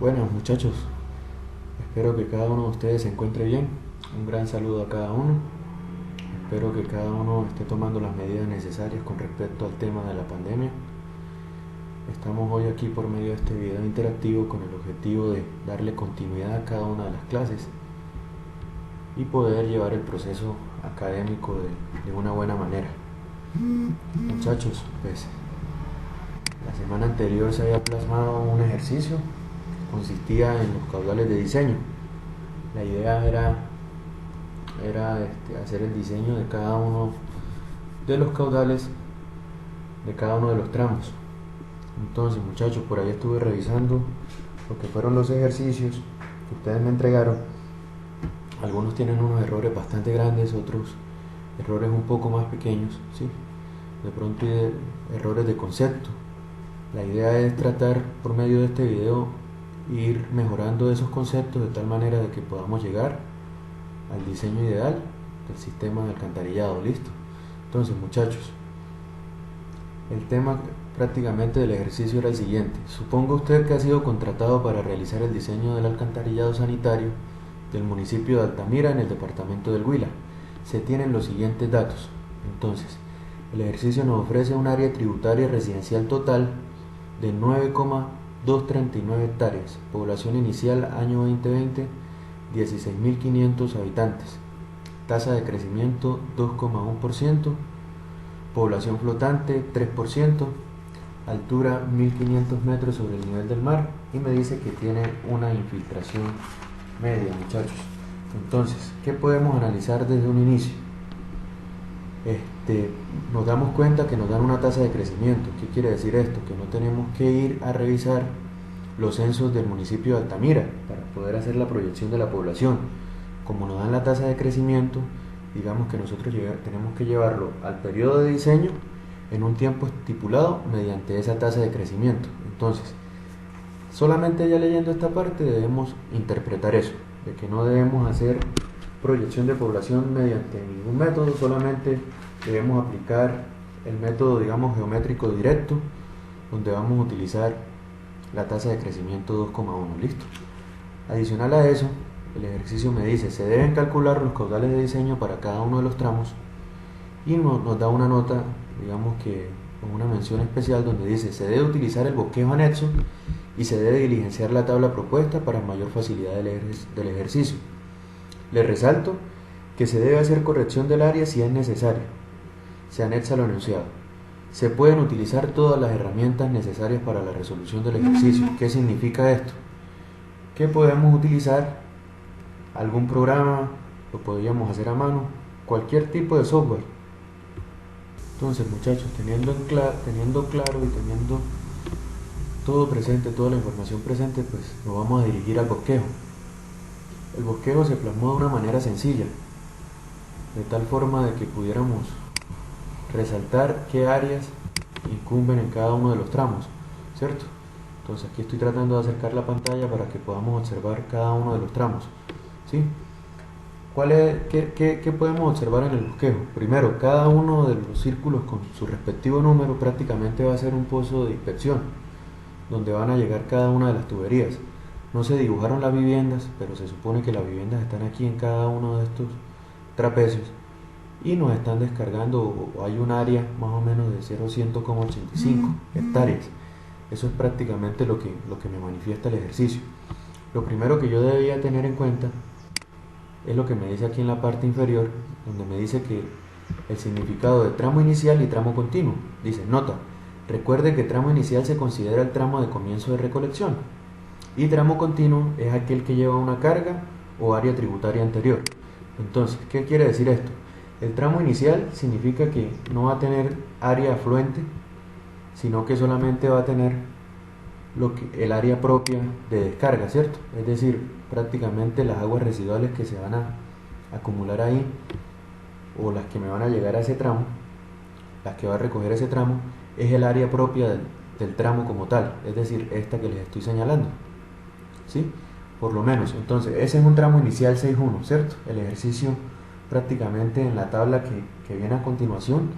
Bueno, muchachos, espero que cada uno de ustedes se encuentre bien. Un gran saludo a cada uno. Espero que cada uno esté tomando las medidas necesarias con respecto al tema de la pandemia. Estamos hoy aquí por medio de este video interactivo con el objetivo de darle continuidad a cada una de las clases y poder llevar el proceso académico de una buena manera. Muchachos, pues la semana anterior se había plasmado un ejercicio que consistía en los caudales de diseño. La idea era hacer el diseño de cada uno de los caudales de cada uno de los tramos. Entonces, muchachos, por ahí estuve revisando lo que fueron los ejercicios que ustedes me entregaron. Algunos tienen unos errores bastante grandes, otros errores un poco más pequeños, ¿sí? De pronto errores de concepto. La idea es tratar por medio de este video ir mejorando esos conceptos de tal manera de que podamos llegar al diseño ideal del sistema de alcantarillado. Listo. Entonces, muchachos, el tema prácticamente del ejercicio era el siguiente. Suponga usted que ha sido contratado para realizar el diseño del alcantarillado sanitario del municipio de Altamira en el departamento del Huila. Se tienen los siguientes datos. Entonces, el ejercicio nos ofrece un área tributaria residencial total de 9,239 hectáreas, población inicial año 2020 16.500 habitantes, tasa de crecimiento 2,1%, población flotante 3%, altura 1.500 metros sobre el nivel del mar, y me dice que tiene una infiltración media, muchachos. Entonces, ¿qué podemos analizar desde un inicio? Nos damos cuenta que nos dan una tasa de crecimiento. ¿Qué quiere decir esto? Que no tenemos que ir a revisar los censos del municipio de Altamira para poder hacer la proyección de la población. Como nos dan la tasa de crecimiento, digamos que nosotros tenemos que llevarlo al periodo de diseño en un tiempo estipulado mediante esa tasa de crecimiento. Entonces, solamente ya leyendo esta parte debemos interpretar eso, de que no debemos hacer proyección de población mediante ningún método, solamente debemos aplicar el método, digamos, geométrico directo, donde vamos a utilizar la tasa de crecimiento 2,1. Listo. Adicional a eso, el ejercicio me dice, se deben calcular los caudales de diseño para cada uno de los tramos, y nos da una nota, digamos que con una mención especial, donde dice, se debe utilizar el bosquejo anexo y se debe diligenciar la tabla propuesta para mayor facilidad del ejercicio. Les resalto que se debe hacer corrección del área si es necesario. Se anexa lo enunciado. Se pueden utilizar todas las herramientas necesarias para la resolución del ejercicio. ¿Qué significa esto? Que podemos utilizar algún programa, lo podríamos hacer a mano, cualquier tipo de software. Entonces, muchachos, teniendo claro y teniendo todo presente, toda la información presente, pues nos vamos a dirigir al bosquejo. El bosquejo se plasmó de una manera sencilla, de tal forma de que pudiéramos resaltar qué áreas incumben en cada uno de los tramos, ¿cierto? Entonces aquí estoy tratando de acercar la pantalla para que podamos observar cada uno de los tramos, ¿sí? ¿Qué podemos observar en el bosquejo? Primero, cada uno de los círculos con su respectivo número prácticamente va a ser un pozo de inspección, donde van a llegar cada una de las tuberías. No se dibujaron las viviendas, pero se supone que las viviendas están aquí en cada uno de estos trapecios y nos están descargando, o hay un área más o menos de 0,185 hectáreas. Eso es prácticamente lo que me manifiesta el ejercicio. Lo primero que yo debía tener en cuenta es lo que me dice aquí en la parte inferior, donde me dice que el significado de tramo inicial y tramo continuo. Dice, nota, recuerde que tramo inicial se considera el tramo de comienzo de recolección, y tramo continuo es aquel que lleva una carga o área tributaria anterior. Entonces, ¿qué quiere decir esto? El tramo inicial significa que no va a tener área afluente, sino que solamente va a tener el área propia de descarga, ¿cierto? Es decir, prácticamente las aguas residuales que se van a acumular ahí, o las que me van a llegar a ese tramo, las que va a recoger ese tramo, es el área propia del tramo como tal, es decir, esta que les estoy señalando, ¿sí? Por lo menos. Entonces, ese es un tramo inicial 6.1, ¿cierto? El ejercicio prácticamente en la tabla que viene a continuación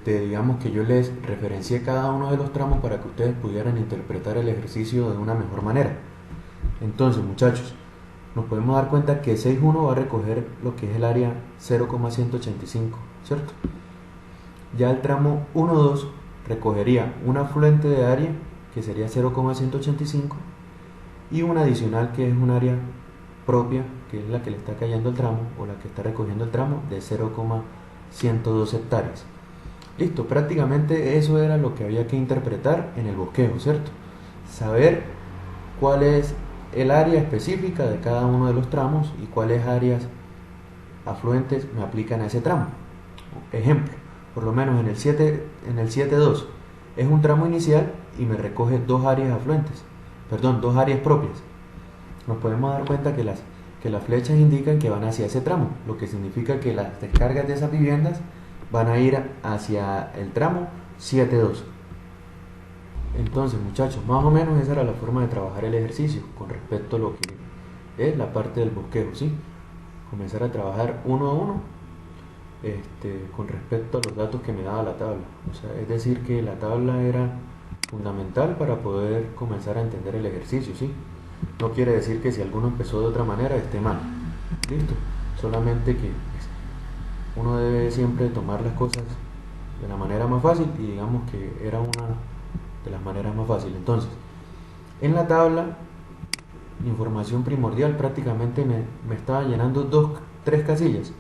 digamos que yo les referencié cada uno de los tramos para que ustedes pudieran interpretar el ejercicio de una mejor manera. Entonces, muchachos, nos podemos dar cuenta que 6.1 va a recoger lo que es el área 0,185, ¿cierto? Ya el tramo 1,2 recogería un afluente de área que sería 0,185 y un adicional que es un área propia, que es la que le está cayendo el tramo o la que está recogiendo el tramo de 0,102 hectáreas. Listo, prácticamente eso era lo que había que interpretar en el bosquejo, ¿cierto? Saber cuál es el área específica de cada uno de los tramos y cuáles áreas afluentes me aplican a ese tramo. Ejemplo, por lo menos en el 7.2 es un tramo inicial y me recoge dos áreas afluentes, perdón, dos áreas propias. Nos podemos dar cuenta que las flechas indican que van hacia ese tramo, lo que significa que las descargas de esas viviendas van a ir hacia el tramo 7.2. Entonces, muchachos, más o menos esa era la forma de trabajar el ejercicio con respecto a lo que es la parte del bosquejo, ¿sí? Comenzar a trabajar uno a uno con respecto a los datos que me daba la tabla. O sea, es decir, que la tabla era fundamental para poder comenzar a entender el ejercicio, ¿sí? No quiere decir que si alguno empezó de otra manera esté mal. Listo. Solamente que uno debe siempre tomar las cosas de la manera más fácil y digamos que era una de las maneras más fáciles. Entonces, en la tabla, información primordial, prácticamente me estaba llenando tres casillas: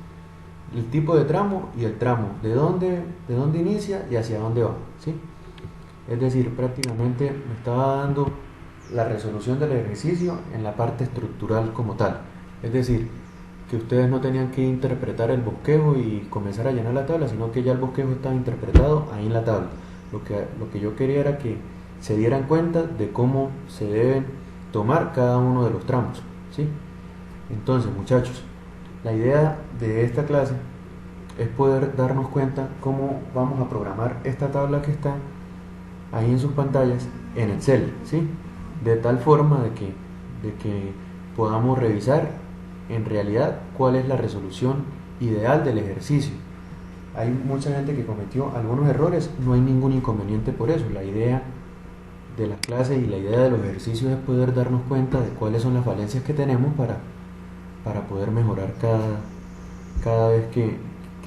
el tipo de tramo y el tramo, de dónde inicia y hacia dónde va, ¿sí? Es decir, prácticamente me estaba dando la resolución del ejercicio en la parte estructural como tal. Es decir, que ustedes no tenían que interpretar el bosquejo y comenzar a llenar la tabla, sino que ya el bosquejo estaba interpretado ahí en la tabla. Lo que yo quería era que se dieran cuenta de cómo se deben tomar cada uno de los tramos, ¿sí? Entonces, muchachos, la idea de esta clase es poder darnos cuenta cómo vamos a programar esta tabla que está ahí en sus pantallas en Excel, ¿sí? De tal forma de que podamos revisar en realidad cuál es la resolución ideal del ejercicio. Hay mucha gente que cometió algunos errores, no hay ningún inconveniente por eso. La idea de las clases y la idea de los ejercicios es poder darnos cuenta de cuáles son las falencias que tenemos para poder mejorar cada vez que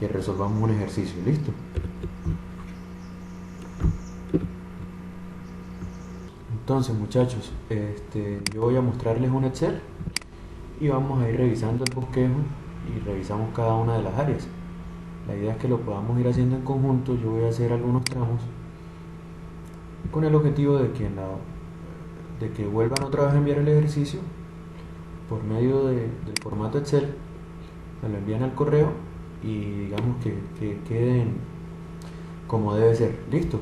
resolvamos un ejercicio. ¿Listo? Entonces, muchachos, yo voy a mostrarles un Excel y vamos a ir revisando el bosquejo y revisamos cada una de las áreas. La idea es que lo podamos ir haciendo en conjunto. Yo voy a hacer algunos tramos con el objetivo de que vuelvan otra vez a enviar el ejercicio por medio del formato Excel, me lo envían al correo y digamos que queden como debe ser. ¿Listo?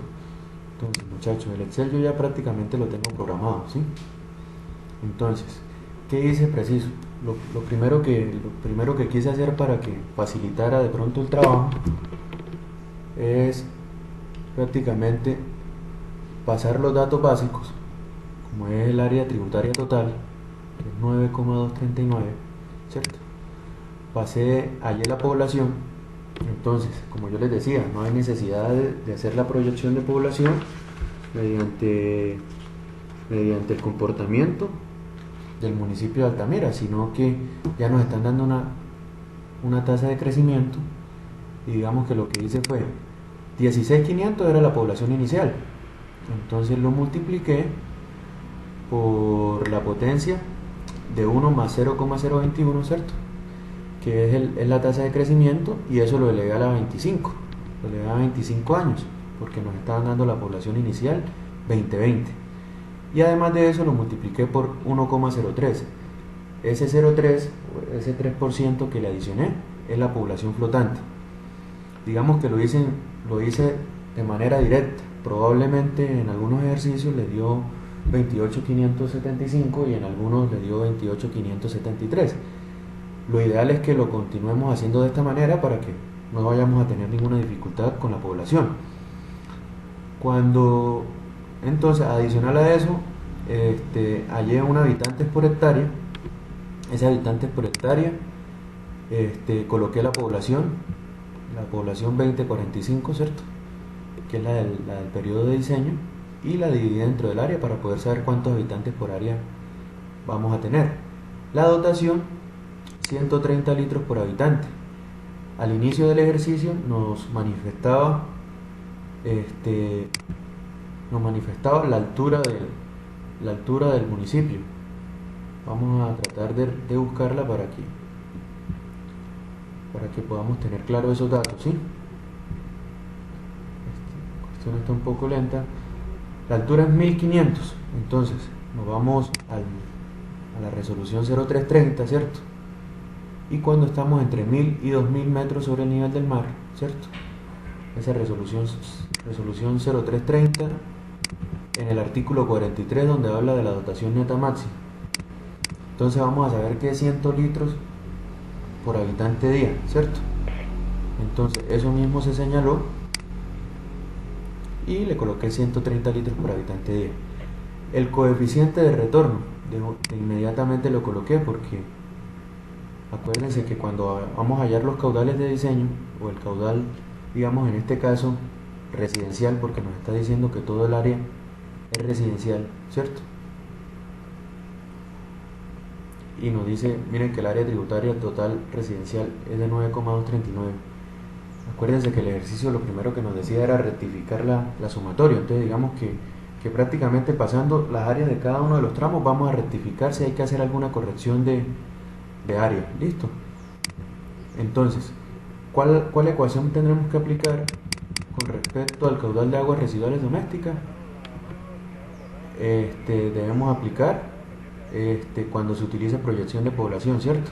Entonces, muchachos, el Excel yo ya prácticamente lo tengo programado, ¿sí? Entonces, ¿qué hice preciso? Lo primero que quise hacer para que facilitara de pronto el trabajo es prácticamente pasar los datos básicos, como es el área tributaria total, que es 9,239, ¿cierto? Pasé allí la población. Entonces, como yo les decía, no hay necesidad de hacer la proyección de población mediante el comportamiento del municipio de Altamira, sino que ya nos están dando una tasa de crecimiento y digamos que lo que hice fue 16.500 era la población inicial, entonces lo multipliqué por la potencia de 1 más 0,021, ¿cierto? Que es la tasa de crecimiento, y eso lo elevé a la 25, lo elevé a 25 años, porque nos estaban dando la población inicial 2020. Y además de eso lo multipliqué por 1,03. Ese 0,3, ese 3% que le adicioné, es la población flotante. Digamos que lo hice de manera directa. Probablemente en algunos ejercicios le dio 28.575 y en algunos le dio 28.573. Lo ideal es que lo continuemos haciendo de esta manera para que no vayamos a tener ninguna dificultad con la población. Entonces, adicional a eso, hallé un habitantes por hectárea. Ese habitantes por hectárea, coloqué la población la población 2045, ¿cierto? Que es la del periodo de diseño, y la dividí dentro del área para poder saber cuántos habitantes por área vamos a tener. La dotación, 130 litros por habitante. Al inicio del ejercicio nos manifestaba la altura del municipio. Vamos a tratar de buscarla para que podamos tener claro esos datos, ¿sí? La cuestión está un poco lenta. La altura es 1500, entonces nos vamos a la resolución 0330, ¿cierto? Y cuando estamos entre 1000 y 2000 metros sobre el nivel del mar, ¿cierto? Esa resolución 0330, en el artículo 43, donde habla de la dotación neta máxima. Entonces vamos a saber que es 100 litros por habitante día, ¿cierto? Entonces eso mismo se señaló y le coloqué 130 litros por habitante día. El coeficiente de retorno, inmediatamente lo coloqué porque acuérdense que cuando vamos a hallar los caudales de diseño, o el caudal, digamos en este caso residencial, porque nos está diciendo que todo el área es residencial, ¿cierto? Y nos dice, miren que el área tributaria total residencial es de 9,239. Acuérdense que el ejercicio lo primero que nos decía era rectificar la sumatoria. Entonces digamos que prácticamente pasando las áreas de cada uno de los tramos vamos a rectificar si hay que hacer alguna corrección de área. ¿Listo? Entonces, ¿cuál ecuación tendremos que aplicar con respecto al caudal de aguas residuales domésticas? Debemos aplicar cuando se utiliza proyección de población, ¿cierto?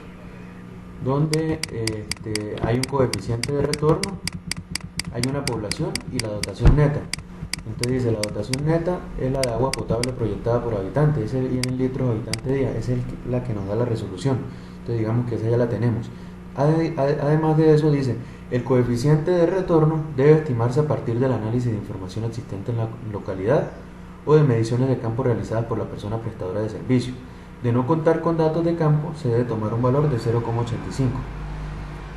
Donde hay un coeficiente de retorno, hay una población y la dotación neta. Entonces dice, la dotación neta es la de agua potable proyectada por habitante, ese viene en litros habitante día, esa es la que nos da la resolución. Entonces digamos que esa ya la tenemos. Además de eso dice, el coeficiente de retorno debe estimarse a partir del análisis de información existente en la localidad o de mediciones de campo realizadas por la persona prestadora de servicio. De no contar con datos de campo, se debe tomar un valor de 0,85.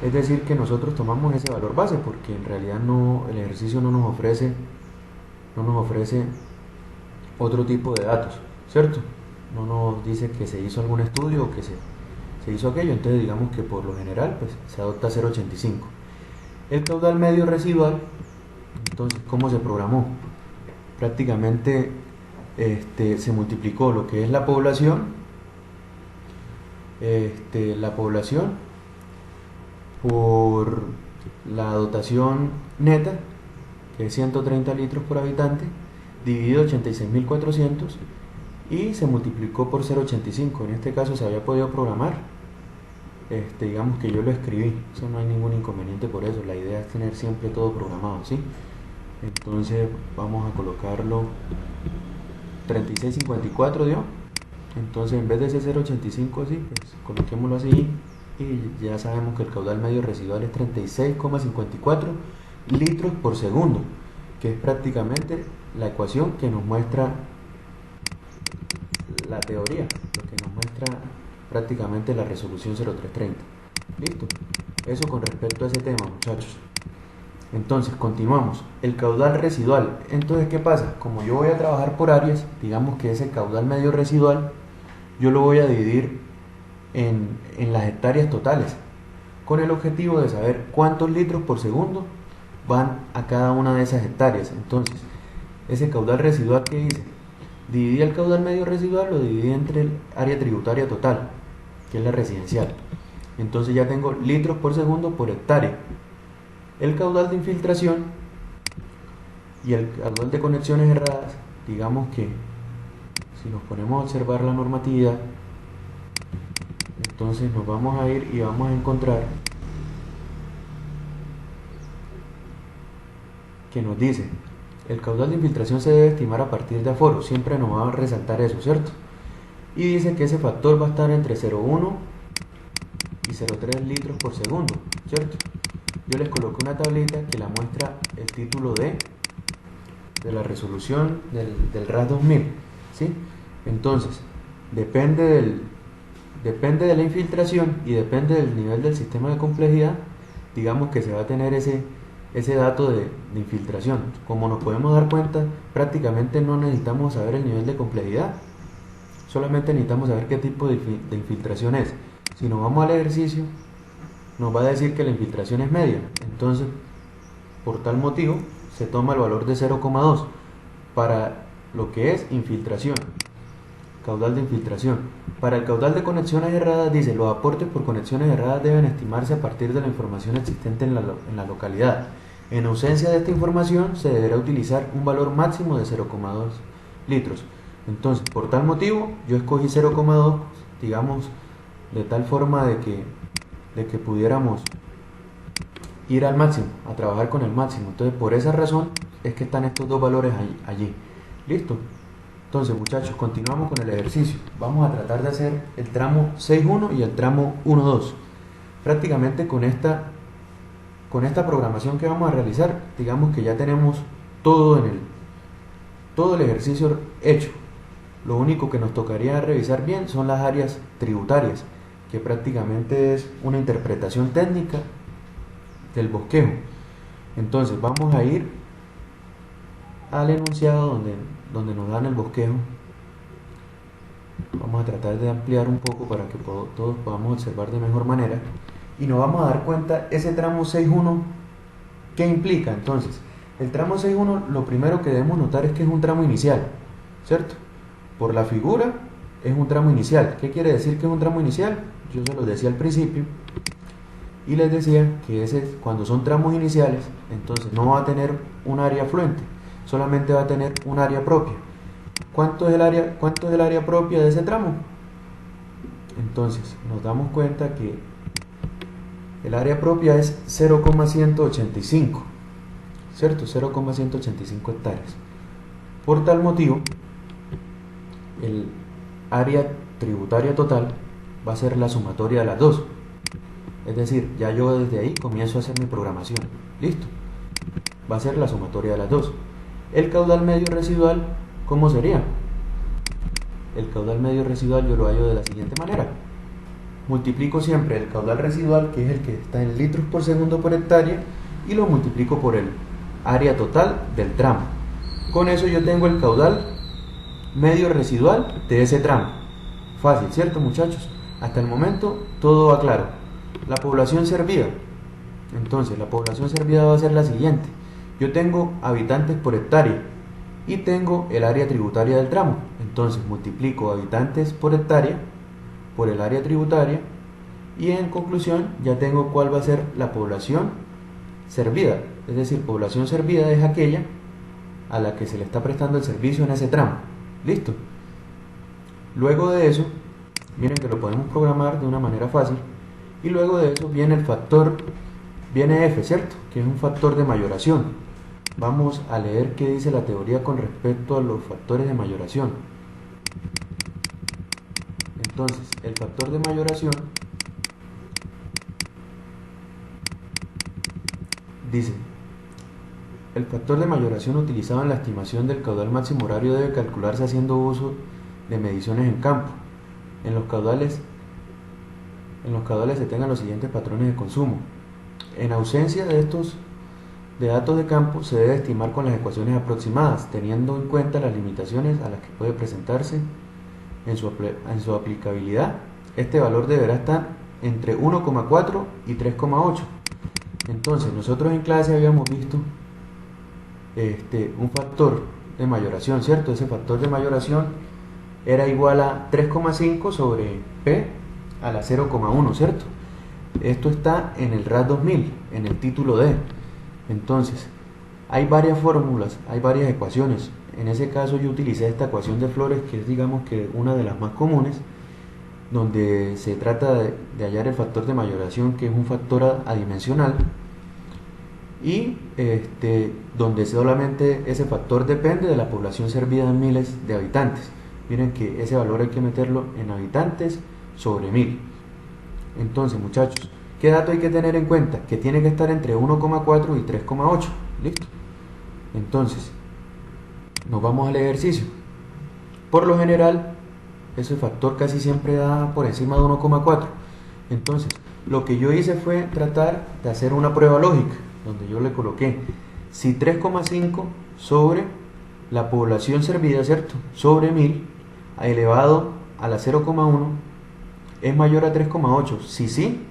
Es decir, que nosotros tomamos ese valor base porque en realidad el ejercicio no nos ofrece otro tipo de datos, ¿cierto? No nos dice que se hizo algún estudio o que se hizo aquello, entonces digamos que por lo general pues, se adopta 0,85. El caudal medio residual, entonces, ¿cómo se programó? Prácticamente se multiplicó lo que es la población por la dotación neta, que es 130 litros por habitante, dividido 86.400 y se multiplicó por 0,85. En este caso se había podido programar, digamos que yo lo escribí, eso no hay ningún inconveniente por eso, la idea es tener siempre todo programado, ¿sí? Entonces vamos a colocarlo 36.54 dio. Entonces en vez de ese 0,85 así, pues coloquémoslo así y ya sabemos que el caudal medio residual es 36,54 litros por segundo, que es prácticamente la ecuación que nos muestra la teoría, lo que nos muestra prácticamente la resolución 0330. Listo, eso con respecto a ese tema, muchachos. Entonces continuamos, el caudal residual. Entonces, ¿qué pasa? Como yo voy a trabajar por áreas, digamos que ese caudal medio residual yo lo voy a dividir en las hectáreas totales, con el objetivo de saber cuántos litros por segundo van a cada una de esas hectáreas. Entonces, ese caudal residual que hice, dividí el caudal medio residual, lo dividí entre el área tributaria total, que es la residencial. Entonces ya tengo litros por segundo por hectárea. El caudal de infiltración y el caudal de conexiones erradas, digamos que si nos ponemos a observar la normatividad, entonces nos vamos a ir y vamos a encontrar que nos dice, el caudal de infiltración se debe estimar a partir de aforo, siempre nos va a resaltar eso, ¿cierto? Y dice que ese factor va a estar entre 0,1 y 0,3 litros por segundo, ¿cierto? Yo les coloqué una tablita que la muestra el título de la resolución del RAS 2000, ¿sí? Entonces, depende de la infiltración y depende del nivel del sistema de complejidad, digamos que se va a tener ese dato de infiltración. Como nos podemos dar cuenta, prácticamente no necesitamos saber el nivel de complejidad, solamente necesitamos saber qué tipo de infiltración es. Si nos vamos al ejercicio, nos va a decir que la infiltración es media, entonces por tal motivo se toma el valor de 0,2 para lo que es infiltración, caudal de infiltración. Para el caudal de conexiones erradas dice: los aportes por conexiones erradas deben estimarse a partir de la información existente en la localidad. En ausencia de esta información se deberá utilizar un valor máximo de 0,2 litros. Entonces, por tal motivo, yo escogí 0,2, digamos, de tal forma de que pudiéramos ir al máximo, a trabajar con el máximo. Entonces, por esa razón es que están estos dos valores allí. ¿Listo? Entonces, muchachos, continuamos con el ejercicio. Vamos a tratar de hacer el tramo 6.1 y el tramo 1.2. Prácticamente con esta programación que vamos a realizar, digamos que ya tenemos todo el ejercicio hecho. Lo único que nos tocaría revisar bien son las áreas tributarias, que prácticamente es una interpretación técnica del bosquejo. Entonces vamos a ir al enunciado donde nos dan el bosquejo. Vamos a tratar de ampliar un poco para que todos podamos observar de mejor manera, y nos vamos a dar cuenta ese tramo 6.1 ¿qué implica? Entonces, el tramo 6.1, lo primero que debemos notar es que es un tramo inicial, ¿cierto? Por la figura es un tramo inicial. ¿Qué quiere decir que es un tramo inicial? Yo se los decía al principio y les decía que cuando son tramos iniciales, entonces no va a tener un área afluente, solamente va a tener un área propia. ¿Cuánto es el área propia de ese tramo? Entonces nos damos cuenta que el área propia es 0,185, ¿cierto? 0,185 hectáreas. Por tal motivo, el área tributaria total va a ser la sumatoria de las dos. Es decir, ya yo desde ahí comienzo a hacer mi programación. ¿Listo? Va a ser la sumatoria de las dos. El caudal medio residual, ¿cómo sería? El caudal medio residual yo lo hallo de la siguiente manera. Multiplico siempre el caudal residual, que es el que está en litros por segundo por hectárea, y lo multiplico por el área total del tramo. Con eso yo tengo el caudal medio residual de ese tramo. Fácil, ¿cierto, muchachos? Hasta el momento todo va claro. La población servida. Entonces, la población servida va a ser la siguiente. Yo tengo habitantes por hectárea y tengo el área tributaria del tramo. Entonces, multiplico habitantes por hectárea por el área tributaria, y en conclusión ya tengo cuál va a ser la población servida. Es decir, población servida es aquella a la que se le está prestando el servicio en ese tramo. ¿Listo? Luego de eso, miren que lo podemos programar de una manera fácil, y luego de eso viene el factor, viene F, ¿cierto? Que es un factor de mayoración. Vamos a leer qué dice la teoría con respecto a los factores de mayoración. Entonces, el factor de mayoración dice: el factor de mayoración utilizado en la estimación del caudal máximo horario debe calcularse haciendo uso de mediciones en campo. En los caudales se tengan los siguientes patrones de consumo. En ausencia de estos de datos de campo, se debe estimar con las ecuaciones aproximadas, teniendo en cuenta las limitaciones a las que puede presentarse en su aplicabilidad. Este valor deberá estar entre 1,4 y 3,8. Entonces, nosotros en clase habíamos visto un factor de mayoración, ¿cierto? Ese factor de mayoración era igual a 3,5 sobre P a la 0,1, ¿cierto? Esto está en el RAD 2000, en el título D. Entonces, hay varias fórmulas, hay varias ecuaciones. En ese caso yo utilicé esta ecuación de Flores, que es, digamos, que una de las más comunes, donde se trata de hallar el factor de mayoración, que es un factor adimensional, y donde solamente ese factor depende de la población servida en miles de habitantes. Miren que ese valor hay que meterlo en habitantes sobre 1000. Entonces, muchachos, ¿qué dato hay que tener en cuenta? Que tiene que estar entre 1,4 y 3,8. ¿Listo? Entonces, nos vamos al ejercicio. Por lo general, ese factor casi siempre da por encima de 1,4. Entonces, lo que yo hice fue tratar de hacer una prueba lógica, donde yo le coloqué si 3,5 sobre la población servida, ¿cierto? Sobre 1000 elevado a la 0,1 es mayor a 3,8. Si sí,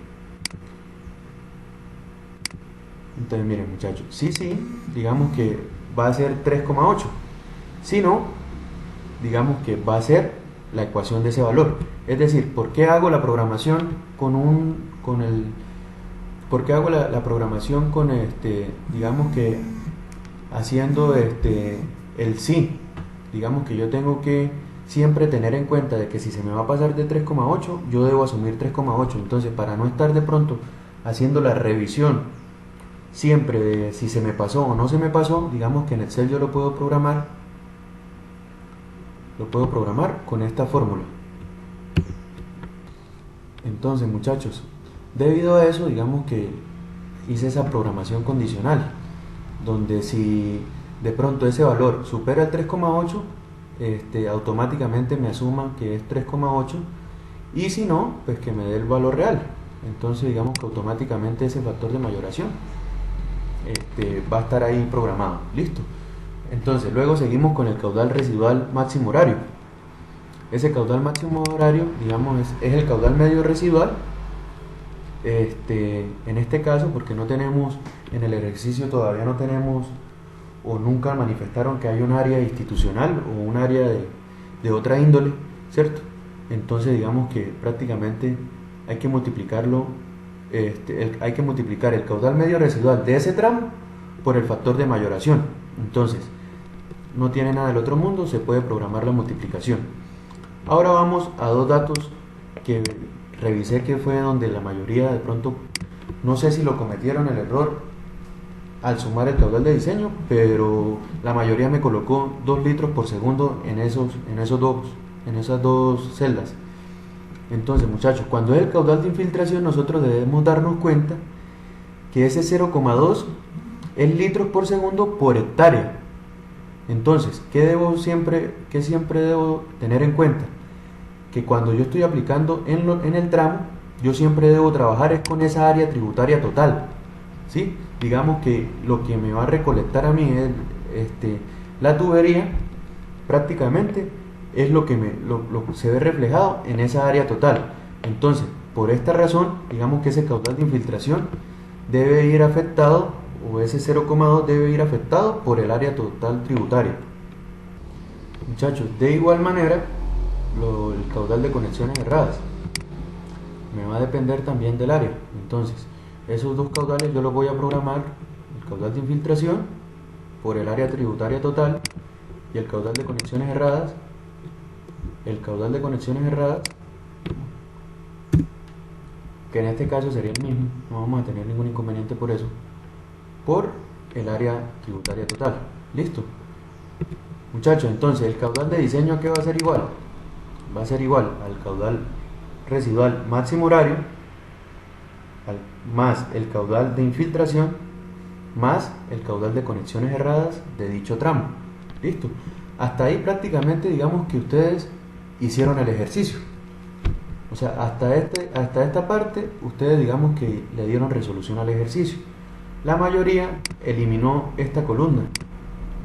entonces miren muchachos, si sí, digamos que va a ser 3,8. Si no, digamos que va a ser la ecuación de ese valor. Es decir, ¿por qué hago la programación ¿por qué hago la programación con digamos que haciendo el sí? Digamos que yo tengo que siempre tener en cuenta de que si se me va a pasar de 3,8, yo debo asumir 3,8. Entonces, para no estar de pronto haciendo la revisión siempre de si se me pasó o no se me pasó, digamos que en Excel yo lo puedo programar con esta fórmula. Entonces, muchachos, debido a eso, digamos que hice esa programación condicional, donde si de pronto ese valor supera el 3,8, automáticamente me asuma que es 3,8, y si no, pues que me dé el valor real. Entonces, digamos que automáticamente ese factor de mayoración va a estar ahí programado. Listo. Entonces, luego seguimos con el caudal residual máximo horario. Ese caudal máximo horario, digamos, es el caudal medio residual. En este caso, porque no tenemos, en el ejercicio todavía no tenemos, o nunca manifestaron que hay un área institucional o un área de otra índole, ¿cierto? Entonces, digamos que prácticamente hay que multiplicarlo, hay que multiplicar el caudal medio residual de ese tramo por el factor de mayoración. Entonces, no tiene nada del otro mundo, se puede programar la multiplicación. Ahora vamos a dos datos que revisé, que fue donde la mayoría de pronto, no sé si lo cometieron el error al sumar el caudal de diseño, pero la mayoría me colocó 2 litros por segundo en esas dos celdas. Entonces, muchachos, cuando es el caudal de infiltración, nosotros debemos darnos cuenta que ese 0,2 es litros por segundo por hectárea. Entonces, ¿qué siempre debo tener en cuenta? Que cuando yo estoy aplicando en el tramo, yo siempre debo trabajar es con esa área tributaria total, ¿sí? Digamos que lo que me va a recolectar a mí es la tubería, prácticamente es lo que se ve reflejado en esa área total. Entonces, por esta razón, digamos que ese caudal de infiltración debe ir afectado, o ese 0,2 debe ir afectado por el área total tributaria. Muchachos, de igual manera, el caudal de conexiones erradas me va a depender también del área. Entonces, esos dos caudales yo los voy a programar: el caudal de infiltración por el área tributaria total y el caudal de conexiones erradas. El caudal de conexiones erradas, que en este caso sería el mismo, no vamos a tener ningún inconveniente por eso, por el área tributaria total. Listo, muchachos. Entonces, el caudal de diseño, ¿qué va a ser igual? Va a ser igual al caudal residual máximo horario más el caudal de infiltración más el caudal de conexiones erradas de dicho tramo. Listo. Hasta ahí prácticamente digamos que ustedes hicieron el ejercicio. O sea, hasta esta parte ustedes digamos que le dieron resolución al ejercicio. La mayoría eliminó esta columna,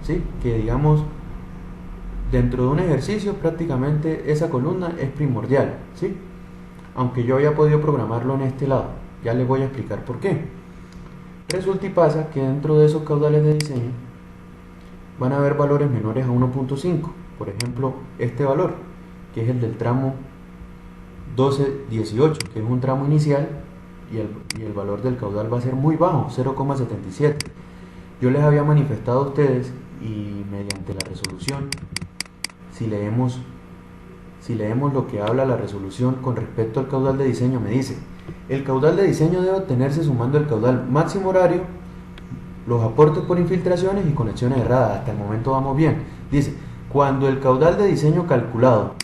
¿sí? Que digamos, dentro de un ejercicio prácticamente esa columna es primordial, ¿sí? Aunque yo había podido programarlo en este lado, ya les voy a explicar por qué. Resulta y pasa que dentro de esos caudales de diseño van a haber valores menores a 1.5. Por ejemplo, este valor, que es el del tramo 1218, que es un tramo inicial, y el valor del caudal va a ser muy bajo, 0,77. Yo les había manifestado a ustedes, y mediante la resolución, si leemos lo que habla la resolución con respecto al caudal de diseño, me dice: el caudal de diseño debe obtenerse sumando el caudal máximo horario, los aportes por infiltraciones y conexiones erradas. Hasta el momento vamos bien. Dice: cuando el caudal de diseño calculado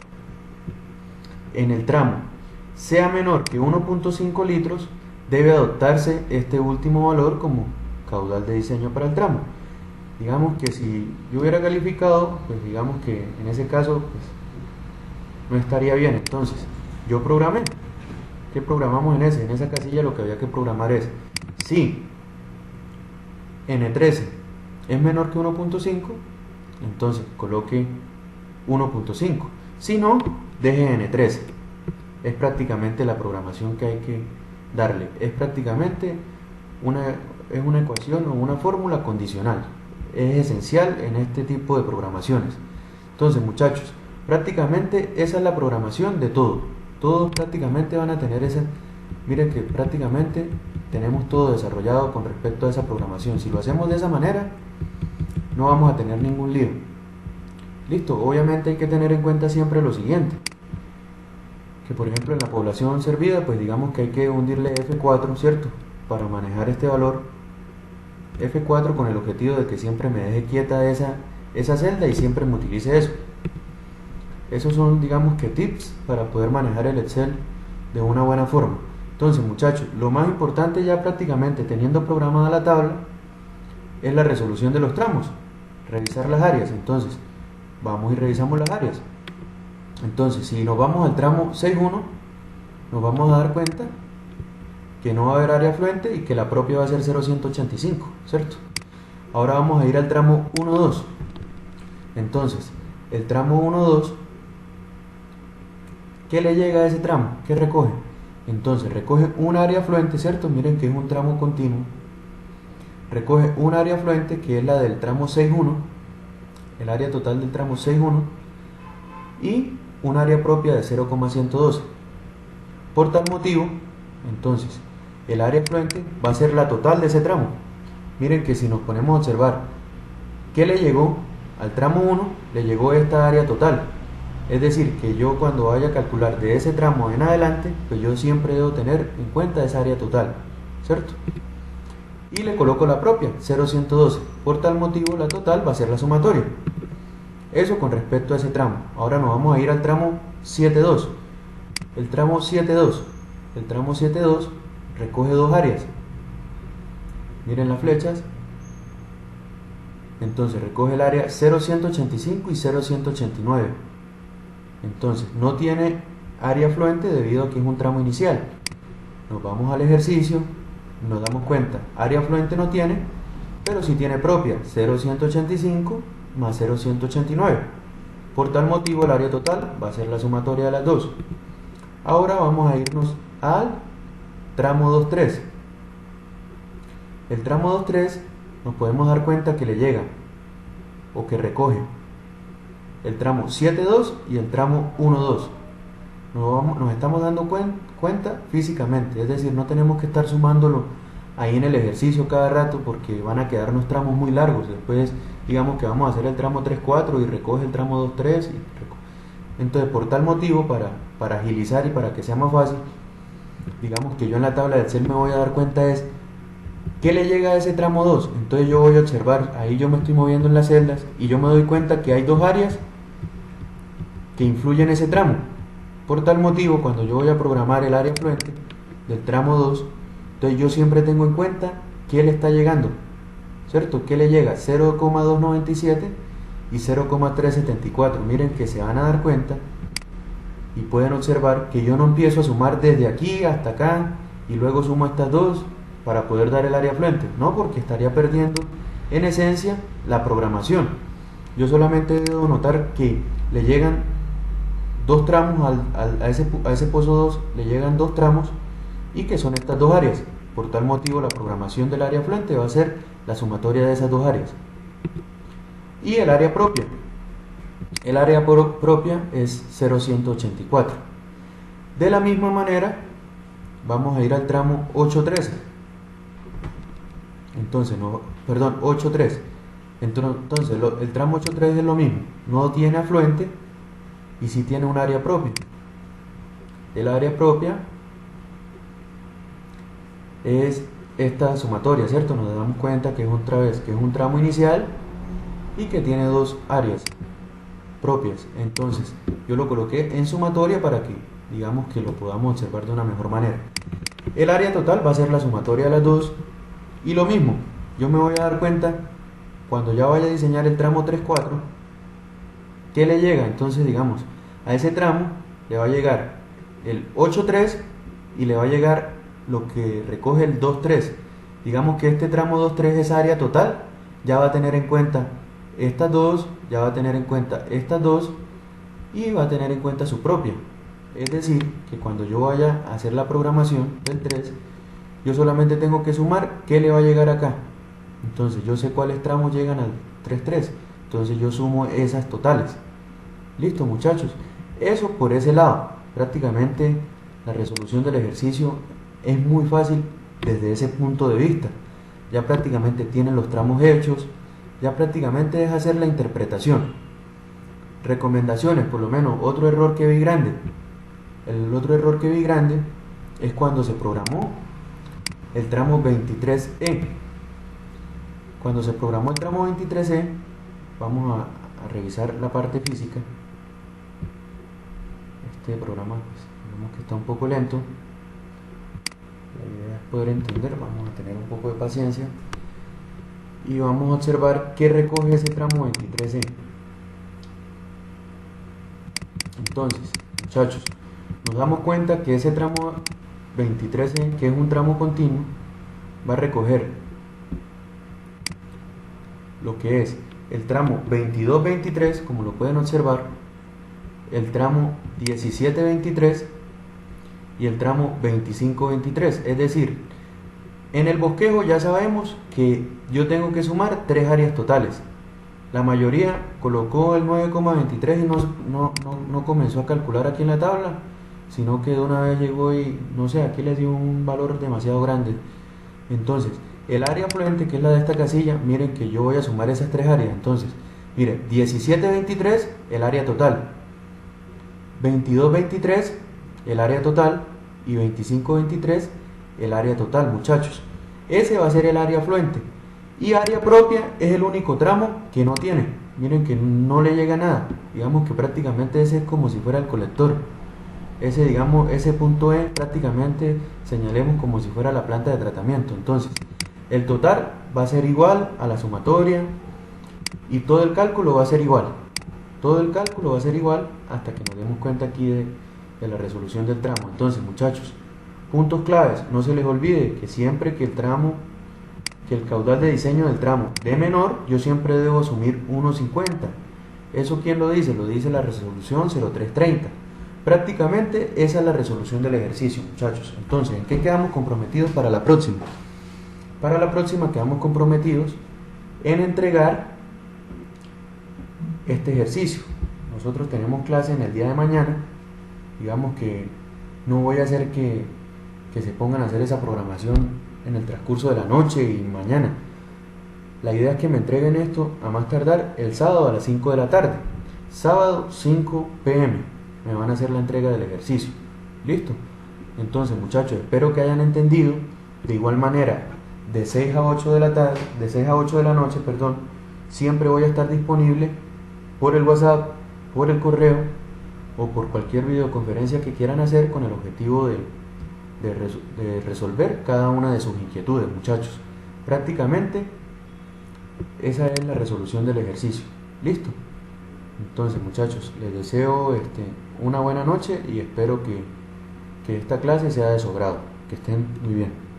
en el tramo sea menor que 1.5 litros, debe adoptarse este último valor como caudal de diseño para el tramo. Digamos que si yo hubiera calificado, pues digamos que en ese caso pues, no estaría bien. Entonces, yo programé ¿Qué programamos en ese? En esa casilla lo que había que programar es, si n13 es menor que 1.5, entonces coloque 1.5. Si no, deje n13. Es prácticamente la programación que hay que darle. Es prácticamente una ecuación o una fórmula condicional. Es esencial en este tipo de programaciones. Entonces, muchachos, prácticamente esa es la programación de todo. Todos prácticamente van a tener esa. Miren que prácticamente tenemos todo desarrollado con respecto a esa programación. Si lo hacemos de esa manera, no vamos a tener ningún lío. Listo, obviamente hay que tener en cuenta siempre lo siguiente. Que por ejemplo en la población servida, pues digamos que hay que hundirle F4, ¿cierto? Para manejar este valor F4 con el objetivo de que siempre me deje quieta esa celda y siempre me utilice eso. Esos son, digamos que tips para poder manejar el Excel de una buena forma. Entonces, muchachos, lo más importante ya prácticamente teniendo programada la tabla es la resolución de los tramos, revisar las áreas. Entonces, vamos y revisamos las áreas. Entonces, si nos vamos al tramo 6.1, nos vamos a dar cuenta que no va a haber área afluente y que la propia va a ser 0.185, ¿cierto? Ahora vamos a ir al tramo 1.2. Entonces, el tramo 1.2, ¿qué le llega a ese tramo? ¿Qué recoge? Entonces, recoge un área afluente, ¿cierto? Miren que es un tramo continuo. Recoge un área afluente que es la del tramo 6.1, el área total del tramo 6.1, y un área propia de 0.112. Por tal motivo, entonces, el área afluente va a ser la total de ese tramo. Miren que si nos ponemos a observar, ¿qué le llegó? Al tramo 1 le llegó esta área total. Es decir, que yo cuando vaya a calcular de ese tramo en adelante, pues yo siempre debo tener en cuenta esa área total, ¿cierto? Y le coloco la propia, 0.112. Por tal motivo, la total va a ser la sumatoria. Eso con respecto a ese tramo. Ahora nos vamos a ir al tramo 7.2. El tramo 7.2 recoge dos áreas. Miren las flechas. Entonces recoge el área 0.185 y 0.189. Entonces no tiene área afluente debido a que es un tramo inicial. Nos vamos al ejercicio, nos damos cuenta, área afluente no tiene, pero sí tiene propia, 0.185 más 0.189. Por tal motivo el área total va a ser la sumatoria de las dos. Ahora vamos a irnos al tramo 2.3. El tramo 2.3 nos podemos dar cuenta que le llega o que recoge el tramo 7.2 y el tramo 1.2. Nos estamos dando cuenta físicamente, es decir, no tenemos que estar sumándolo ahí en el ejercicio cada rato porque van a quedarnos tramos muy largos. Después digamos que vamos a hacer el tramo 3.4 y recoge el tramo 2.3. Entonces, por tal motivo, para agilizar y para que sea más fácil, digamos que yo en la tabla de Excel me voy a dar cuenta es ¿qué le llega a ese tramo 2? Entonces yo voy a observar, ahí yo me estoy moviendo en las celdas y yo me doy cuenta que hay dos áreas que influyen en ese tramo. Por tal motivo, cuando yo voy a programar el área afluente del tramo 2, entonces yo siempre tengo en cuenta qué le está llegando, ¿cierto? ¿Qué le llega? 0.297 y 0.374. Miren que se van a dar cuenta y pueden observar que yo no empiezo a sumar desde aquí hasta acá y luego sumo estas dos para poder dar el área afluente, no, porque estaría perdiendo en esencia la programación. Yo solamente debo notar que le llegan dos tramos a ese pozo 2, le llegan dos tramos y que son estas dos áreas. Por tal motivo la programación del área afluente va a ser la sumatoria de esas dos áreas. Y el área propia. El área propia es 0.184. De la misma manera, vamos a ir al tramo 8.13. Entonces, 8.3. Entonces, el tramo 8.3 es lo mismo. No tiene afluente y sí tiene un área propia. El área propia es esta sumatoria, ¿cierto? Nos damos cuenta que es otra vez que es un tramo inicial y que tiene dos áreas propias. Entonces yo lo coloqué en sumatoria para que digamos que lo podamos observar de una mejor manera. El área total va a ser la sumatoria de las dos y lo mismo, yo me voy a dar cuenta cuando ya vaya a diseñar el tramo 3.4 ¿qué le llega? Entonces digamos a ese tramo le va a llegar el 8.3 y le va a llegar lo que recoge el 2.3. Digamos que este tramo 2.3 es área total, ya va a tener en cuenta estas dos, ya va a tener en cuenta estas dos y va a tener en cuenta su propia. Es decir, que cuando yo vaya a hacer la programación del 3, yo solamente tengo que sumar qué le va a llegar acá. Entonces yo sé cuáles tramos llegan al 3.3, entonces yo sumo esas totales. Listo, muchachos, eso por ese lado. Prácticamente la resolución del ejercicio es muy fácil desde ese punto de vista. Ya prácticamente tienen los tramos hechos, ya prácticamente es hacer la interpretación. Recomendaciones, por lo menos otro error que vi grande. El otro error que vi grande es cuando se programó el tramo 23E. Cuando se programó el tramo 23E, vamos a revisar la parte física. Este programa, pues, vemos que está un poco lento. La idea es poder entender, vamos a tener un poco de paciencia y vamos a observar qué recoge ese tramo 23E. Entonces, muchachos, nos damos cuenta que ese tramo 23E, que es un tramo continuo, va a recoger lo que es el tramo 22-23, como lo pueden observar, el tramo 17-23 y el tramo 25-23. Es decir, en el bosquejo ya sabemos que yo tengo que sumar tres áreas totales. La mayoría colocó el 9,23 y no comenzó a calcular aquí en la tabla, sino que de una vez llegó y, no sé, aquí les dio un valor demasiado grande. Entonces, el área afluente, que es la de esta casilla, miren que yo voy a sumar esas tres áreas. Entonces, miren, 17-23, el área total, 22-23, el área total, y 25-23, el área total, muchachos. Ese va a ser el área afluente. Y área propia es el único tramo que no tiene. Miren que no le llega nada. Digamos que prácticamente ese es como si fuera el colector. Ese, digamos, ese punto E prácticamente señalemos como si fuera la planta de tratamiento. Entonces, el total va a ser igual a la sumatoria y todo el cálculo va a ser igual. Todo el cálculo va a ser igual hasta que nos demos cuenta aquí de la resolución del tramo. Entonces, muchachos, puntos claves. No se les olvide que siempre que el caudal de diseño del tramo de menor, yo siempre debo asumir 1.50. ¿Eso quién lo dice? Lo dice la resolución 0330. Prácticamente esa es la resolución del ejercicio, muchachos. Entonces, ¿en qué quedamos comprometidos para la próxima? Para la próxima quedamos comprometidos en entregar este ejercicio. Nosotros tenemos clase en el día de mañana. Digamos que no voy a hacer que se pongan a hacer esa programación en el transcurso de la noche y mañana. La idea es que me entreguen esto a más tardar el sábado a las 5 de la tarde. Sábado 5 p.m. me van a hacer la entrega del ejercicio. ¿Listo? Entonces, muchachos, espero que hayan entendido. De igual manera, de 6 a 8 de la tarde, de 6 a 8 de la noche, perdón, siempre voy a estar disponible por el WhatsApp, por el correo o por cualquier videoconferencia que quieran hacer con el objetivo de resolver cada una de sus inquietudes, muchachos. Prácticamente esa es la resolución del ejercicio. ¿Listo? Entonces, muchachos, les deseo una buena noche y espero que esta clase sea de su agrado. Que estén muy bien.